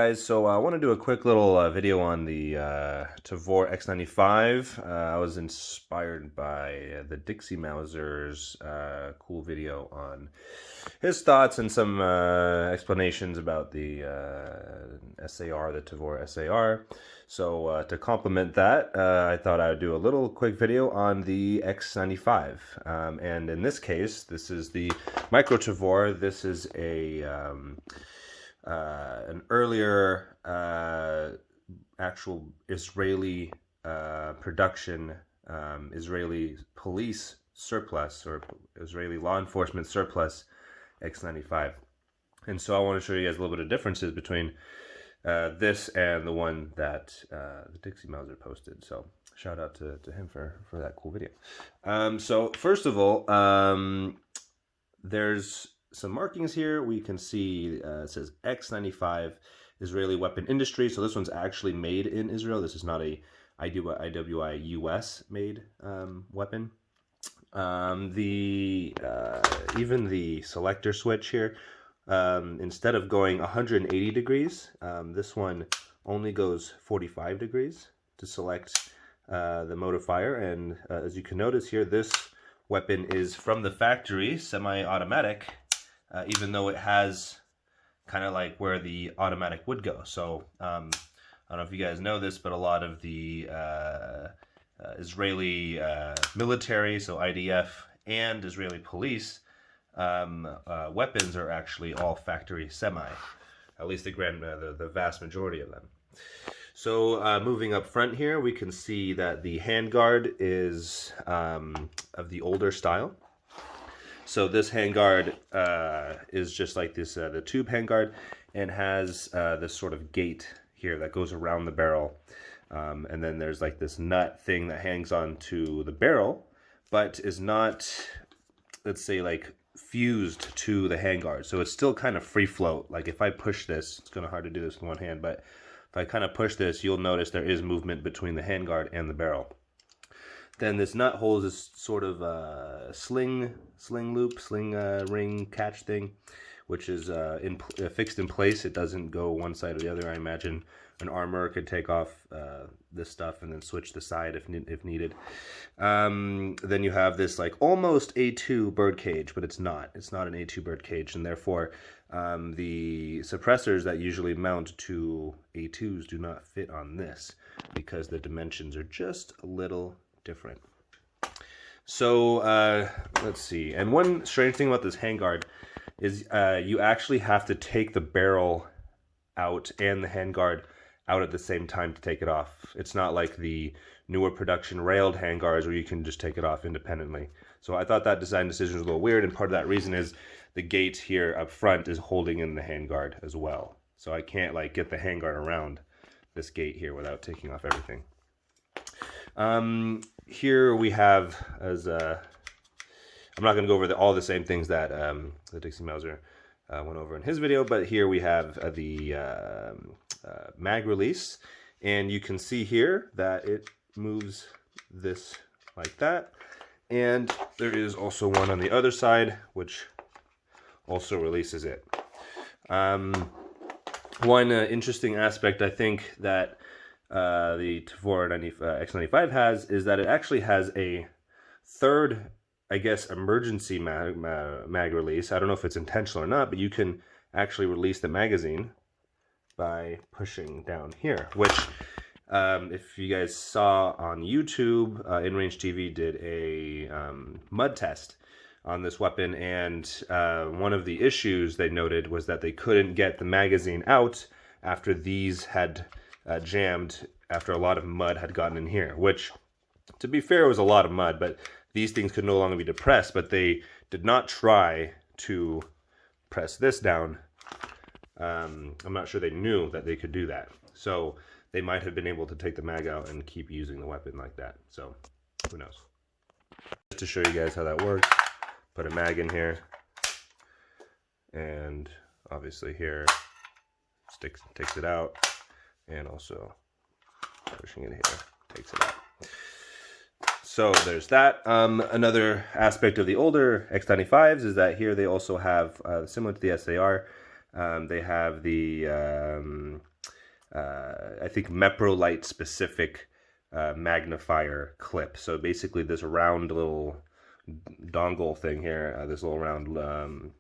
Guys, so I want to do a quick little video on the Tavor X95. I was inspired by the Dixie Mauser's cool video on his thoughts and some explanations about the SAR, the Tavor SAR. So to complement that, I thought I would do a little quick video on the X95. And in this case, this is the Micro Tavor. This is a an earlier actual Israeli production, Israeli police surplus or Israeli law enforcement surplus X95. And so I want to show you guys a little bit of differences between this and the one that the Dixie Mauser posted. So shout out to him for that cool video. So first of all, there's some markings here. We can see it says X95 Israeli weapon industry. So this one's actually made in Israel. This is not a IWI US made weapon. Even the selector switch here, instead of going 180 degrees, this one only goes 45 degrees to select the mode of fire. And as you can notice here, this weapon is from the factory, semi-automatic, even though it has kind of like where the automatic would go. So I don't know if you guys know this, but a lot of the Israeli military, so IDF, and Israeli police weapons are actually all factory semi, at least the vast majority of them. So moving up front here, we can see that the handguard is of the older style. So this handguard is just like this, the tube handguard, and has this sort of gate here that goes around the barrel. And then there's like this nut thing that hangs onto the barrel, but is not, let's say, like fused to the handguard. So it's still kind of free float. Like if I push this, it's kind of hard to do this with one hand, but if I kind of push this, you'll notice there is movement between the handguard and the barrel. Then this nut holds this sort of sling ring catch thing, which is fixed in place. It doesn't go one side or the other. I imagine an armorer could take off this stuff and then switch the side if needed. Then you have this like almost A2 bird cage, but it's not. It's not an A2 bird cage, and therefore the suppressors that usually mount to A2s do not fit on this because the dimensions are just a little different. So let's see. And one strange thing about this handguard is you actually have to take the barrel out and the handguard out at the same time to take it off. It's not like the newer production railed handguards where you can just take it off independently. So I thought that design decision was a little weird, and part of that reason is the gate here up front is holding in the handguard as well. So I can't like get the handguard around this gate here without taking off everything. Here we have, as I'm not going to go over all the same things that the Dixie Mauser went over in his video, but here we have the mag release, and you can see here that it moves this like that, and there is also one on the other side which also releases it. One interesting aspect I think that the Tavor X95 has is that it actually has a third, I guess, emergency mag release. I don't know if it's intentional or not, but you can actually release the magazine by pushing down here, which if you guys saw on YouTube, InRange TV did a mud test on this weapon, and one of the issues they noted was that they couldn't get the magazine out after these had jammed after a lot of mud had gotten in here, which, to be fair, was a lot of mud, but these things could no longer be depressed. But they did not try to press this down. I'm not sure they knew that they could do that, so they might have been able to take the mag out and keep using the weapon like that. So who knows? Just to show you guys how that works, put a mag in here, and obviously here takes it out, and also pushing it here takes it out. So there's that. Another aspect of the older X95s is that here they also have, similar to the SAR, they have the I think Meprolite specific magnifier clip. So basically this round little dongle thing here, this little round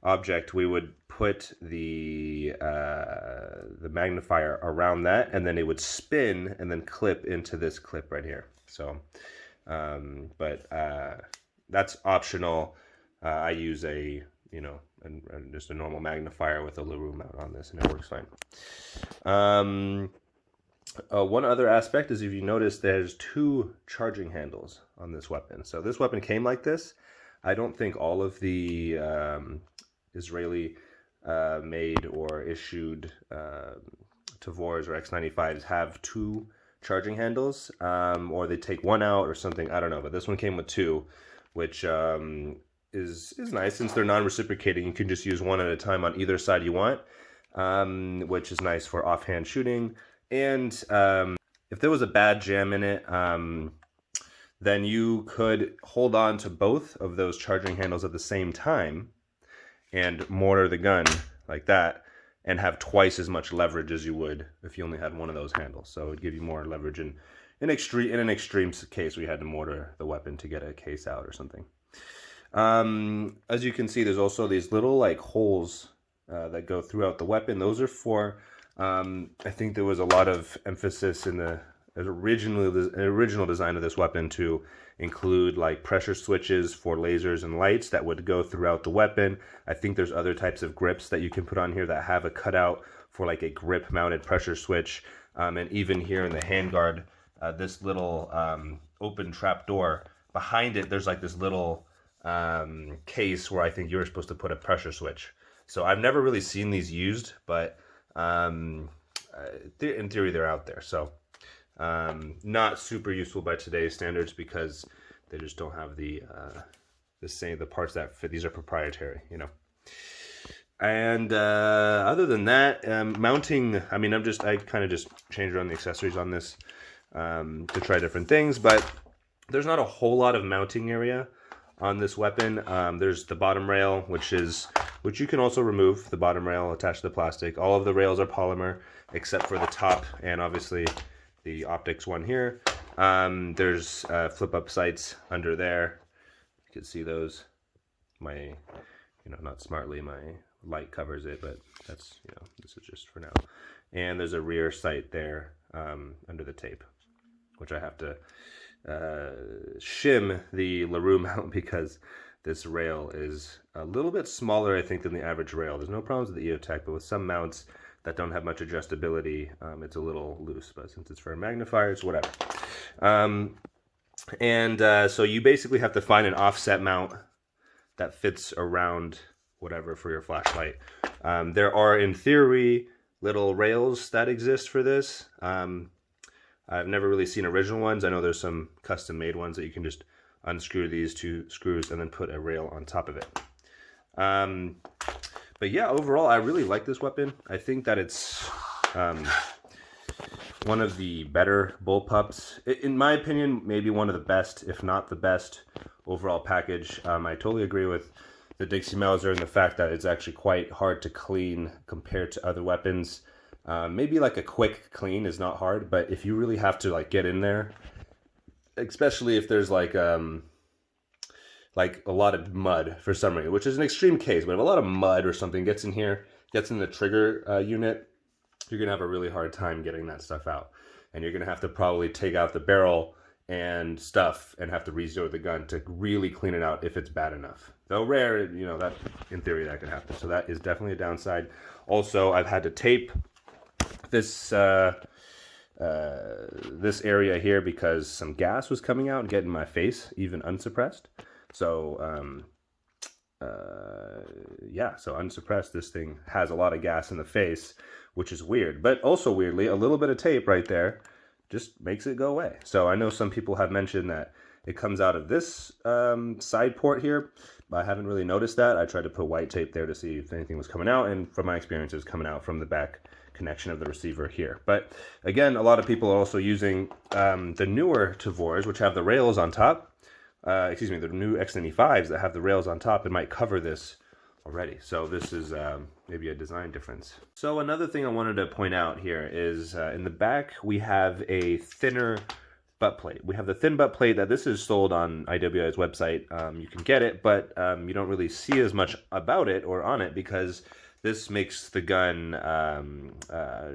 object, we would put the magnifier around that, and then it would spin and then clip into this clip right here. So, but that's optional. I use a, you know, just a normal magnifier with a LaRue mount on this, and it works fine. One other aspect is, if you notice, there's 2 charging handles on this weapon. So this weapon came like this. I don't think all of the Israeli made or issued Tavors or X95s have 2 charging handles, or they take one out or something. I don't know, but this one came with 2, which is nice. Since they're non-reciprocating, you can just use one at a time on either side you want, which is nice for offhand shooting. And if there was a bad jam in it, then you could hold on to both of those charging handles at the same time and mortar the gun like that, and have twice as much leverage as you would if you only had one of those handles. So it would give you more leverage in an extreme case we had to mortar the weapon to get a case out or something. As you can see, there's also these little like holes that go throughout the weapon. Those are for, I think there was a lot of emphasis in the original design of this weapon to include like pressure switches for lasers and lights that would go throughout the weapon. I think there's other types of grips that you can put on here that have a cutout for like a grip mounted pressure switch. And even here in the handguard, this little open trap door, behind it there's like this little case where I think you're supposed to put a pressure switch. So I've never really seen these used, but in theory they're out there. So not super useful by today's standards because they just don't have the parts that fit. These are proprietary, you know. And other than that, mounting, I mean, I kind of just changed around the accessories on this to try different things, but there's not a whole lot of mounting area on this weapon. There's the bottom rail, which you can also remove, the bottom rail attached to the plastic. All of the rails are polymer except for the top and obviously the optics one here. There's flip up sights under there. You can see those. Not smartly, my light covers it, but that's, this is just for now. And there's a rear sight there under the tape, which I have to shim the LaRue mount because this rail is a little bit smaller, I think, than the average rail. There's no problems with the EOTech, but with some mounts that don't have much adjustability, it's a little loose, but since it's for a magnifier, it's whatever. So you basically have to find an offset mount that fits around whatever for your flashlight. There are, in theory, little rails that exist for this. I've never really seen original ones. I know there's some custom made ones that you can just unscrew these 2 screws and then put a rail on top of it. But yeah, overall, I really like this weapon. I think that it's one of the better bullpups. In my opinion, maybe one of the best, if not the best, overall package. I totally agree with the Dixie Mauser and the fact that it's actually quite hard to clean compared to other weapons. Maybe like a quick clean is not hard, but if you really have to like get in there, especially if there's like a lot of mud for some reason, which is an extreme case, but if a lot of mud or something gets in here, gets in the trigger unit, you're gonna have a really hard time getting that stuff out. And you're gonna have to probably take out the barrel and stuff and have to re-zero the gun to really clean it out if it's bad enough. Though rare, that in theory that could happen. So that is definitely a downside. Also, I've had to tape this this area here because some gas was coming out and getting in my face, even unsuppressed. So so unsuppressed, this thing has a lot of gas in the face, which is weird. But also weirdly, a little bit of tape right there just makes it go away. So I know some people have mentioned that it comes out of this side port here, but I haven't really noticed that. I tried to put white tape there to see if anything was coming out, and from my experience, it's coming out from the back connection of the receiver here. But again, a lot of people are also using the newer Tavors, which have the rails on top. The new X95s that have the rails on top, and might cover this already. So this is maybe a design difference. So another thing I wanted to point out here is in the back we have a thinner butt plate. We have the thin butt plate that this is sold on IWI's website. You can get it, but you don't really see as much about it or on it because this makes the gun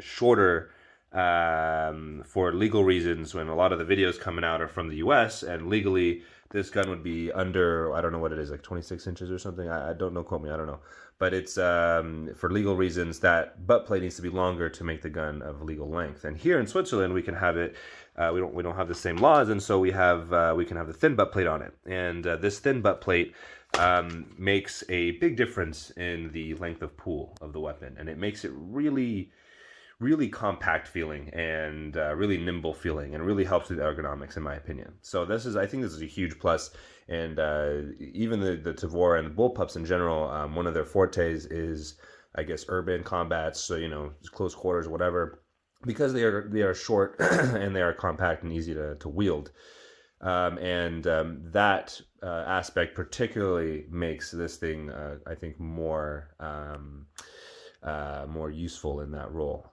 shorter for legal reasons. When a lot of the videos coming out are from the US, and legally this gun would be under, I don't know what it is, like 26 inches or something. I don't know, quote me, I don't know. But it's for legal reasons that butt plate needs to be longer to make the gun of legal length. And here in Switzerland we can have it, we don't have the same laws, and so we can have the thin butt plate on it. And this thin butt plate makes a big difference in the length of pull of the weapon, and it makes it really compact feeling and really nimble feeling, and really helps with ergonomics in my opinion. So I think this is a huge plus. And even the tavor and the bullpups in general, one of their fortes is, I guess, urban combat, so close quarters or whatever, because they are short and they are compact and easy to wield. That aspect particularly makes this thing, I think, more useful in that role.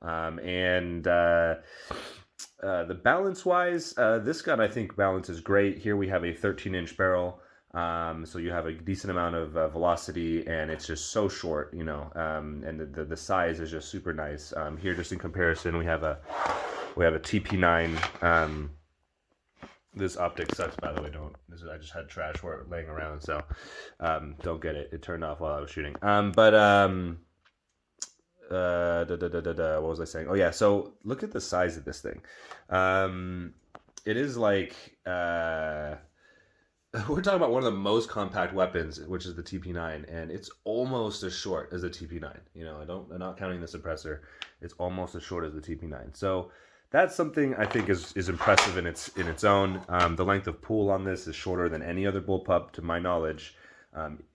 The balance wise, this gun, I think balance is great. Here we have a 13-inch barrel, so you have a decent amount of velocity, and it's just so short, and the size is just super nice. Here, just in comparison, we have a TP9. This optic sucks, by the way. I just had trash laying around, so don't get it. It turned off while I was shooting. What was I saying? Oh yeah, so look at the size of this thing. It is like we're talking about one of the most compact weapons, which is the TP9, and it's almost as short as the TP9. I'm not counting the suppressor. It's almost as short as the TP9. So that's something I think is impressive in its own. The length of pull on this is shorter than any other bullpup, to my knowledge.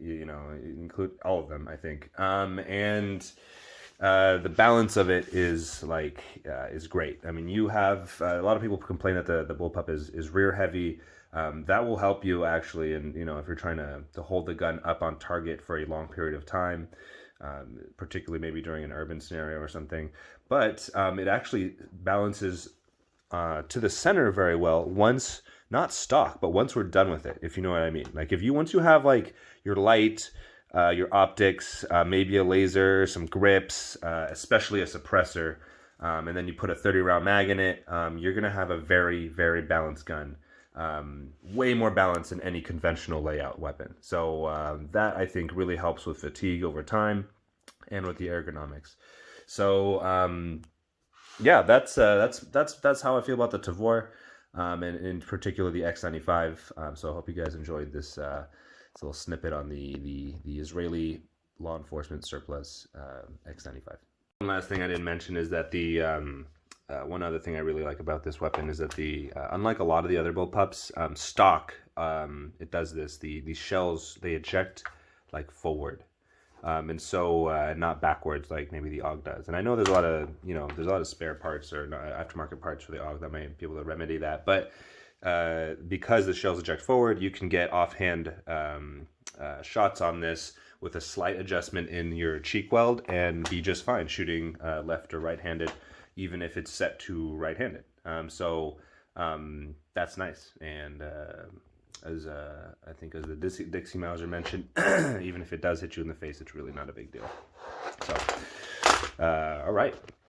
Include all of them, I think. The balance of it is great. I mean, you have a lot of people complain that the bullpup is rear heavy. That will help you actually, and if you're trying to hold the gun up on target for a long period of time, particularly maybe during an urban scenario or something. But it actually balances to the center very well once, not stock, but once we're done with it, if you know what I mean. Like once you have like your light, your optics, maybe a laser, some grips, especially a suppressor, and then you put a 30-round mag in it, you're going to have a very, very balanced gun. Way more balanced than any conventional layout weapon. So that, I think, really helps with fatigue over time and with the ergonomics. So yeah, that's how I feel about the tavor, and in particular the X95. So I hope you guys enjoyed this little snippet on the Israeli law enforcement surplus X95. One last thing I didn't mention is that the one other thing I really like about this weapon is that unlike a lot of the other bullpups, stock, it does this. The shells, they eject like forward, and so not backwards like maybe the AUG does. And I know there's a lot of spare parts or aftermarket parts for the AUG that might be able to remedy that, but because the shells eject forward, you can get offhand shots on this with a slight adjustment in your cheek weld and be just fine shooting left or right-handed, even if it's set to right-handed. So that's nice. And as I think as the Dixie Mauser mentioned, even if it does hit you in the face, it's really not a big deal. So all right.